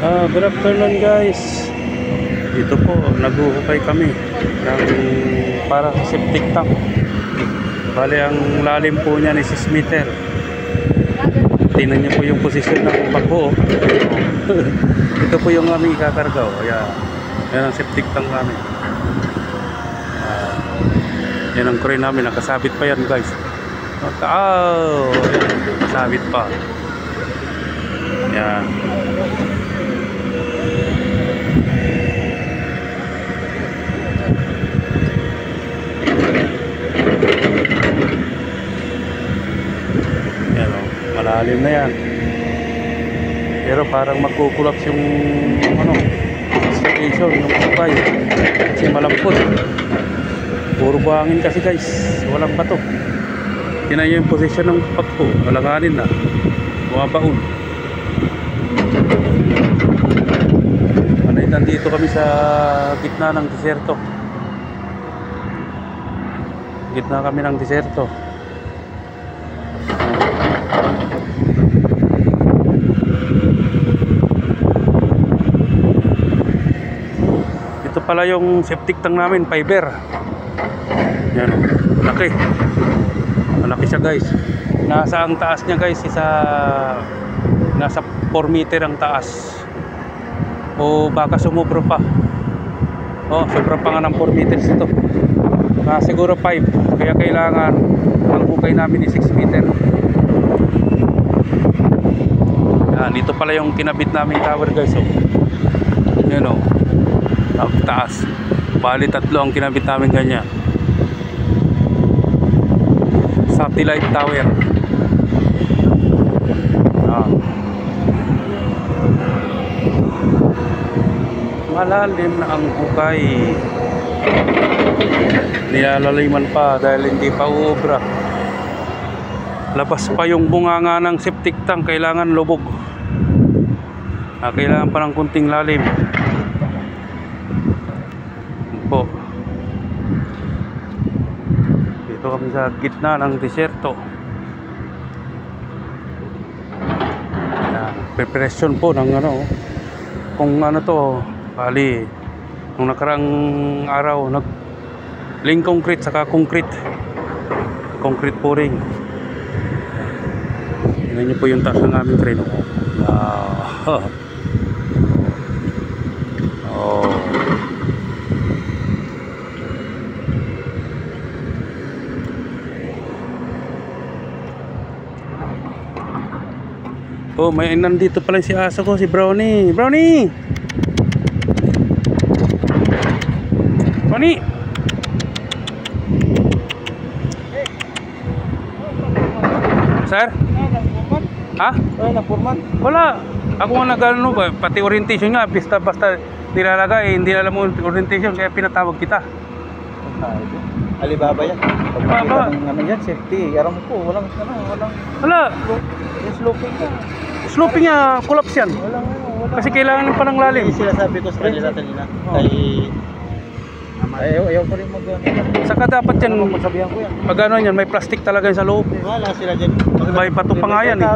Good afternoon guys. Dito po, naghuhukay kami ng para sa septic tank. Bali, ang lalim po niya ni 6 meter. Tingnan niyo po yung posisyon ng pagbuo. Ito po yung aming ikakargaw. Ayan. Yan ang septic tank namin. Yan ang crane namin. Nakasabit pa yan guys. Nakasabit pa. Yan. Yan o, malalim na yan. Pero parang magkukulaps yung station, yung kupay. Kasi malampot. Puro buhangin kasi guys. Walang bato. Tingnan nyo yung posisyon ng pagpo. Walanganin na. Bumabaon. Nandito kami sa gitna ng diserto. Gitna kami ng diserto. Ito pala yung septic tank namin, fiber. Yan o, malaki. Malaki siya guys. Nasa ang taas niya guys, nasa 4 meter ang taas. O baka sumubro pa. Sobra pa nga ng 4 meters ito. Siguro 5. Kaya kailangan ang hukay namin ni 6 meter. Yan, ito pala yung kinabit namin tower guys. Yan o, ang taas. Bali 3 ang kinabit namin ganyan. Satellite tower. Malalim na ang hukay. Nilalaliman pa dahil hindi pa uubra. Labas pa yung bunganga ng septic tank. Kailangan lubog. Kailangan pa ng kunting lalim po. Dito kami sa gitna ng diserto. Preparation po ng kung to. Bali, nung nakarang araw nag-ling concrete saka concrete pouring. Tingnan niyo po yung taas ng aming crane. May nandito pala si aso ko, si Brownie. Brownie! Sir? Ha? Wala. Ako nga nag-ano ba, pati orientation nga, basta nilalagay, hindi alam mo orientation, kaya pinatawag kita. Alibaba yan. Alibaba? Yan, safety. Aram ko, walang. Wala. Sloping ka. Sloping nga, collapse yan. Walang. Kasi kailangan pa ng lalim. Sila sabi ko sa kanila. Ayaw ko rin Saka dapat yan, magsabihan ko yan. pag yan, may plastic talaga sa loob. Wala sila dyan. May bato pa nga yan eh.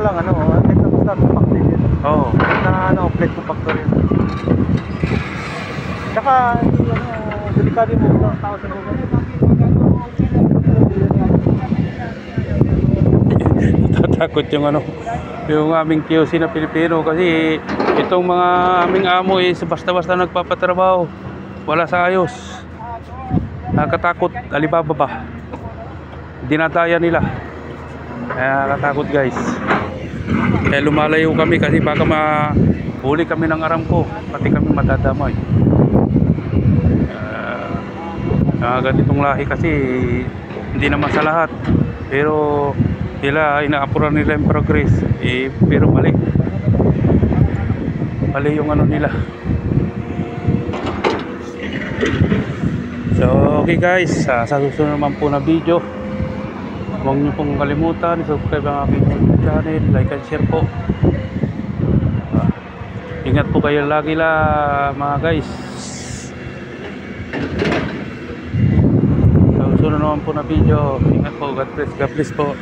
Oo. Plate ko factor yan. Tsaka, delikado mo ng tao sa lugar. Natatakot yung aming QC na Pilipino kasi itong mga aming amo basta-basta nagpapatrabaho. Wala sa ayos. Nakakatakot, Alibaba ba? Dinadaya nila. Kaya nakatakot guys. Kaya lumalayo kami kasi baka mahuli kami ng Aramco. Pati kami madadamay. Ganitong lahi kasi hindi naman sa lahat. Pero inaapuran nila yung progress. Pero mali. Mali yung nila. So okay guys, sa susunod naman po na video, huwag niyo pong kalimutan subscribe ang aking channel, like and share po. Ingat po kayo lagi mga guys. Sa susunod naman po na video, ingat po, God bless po.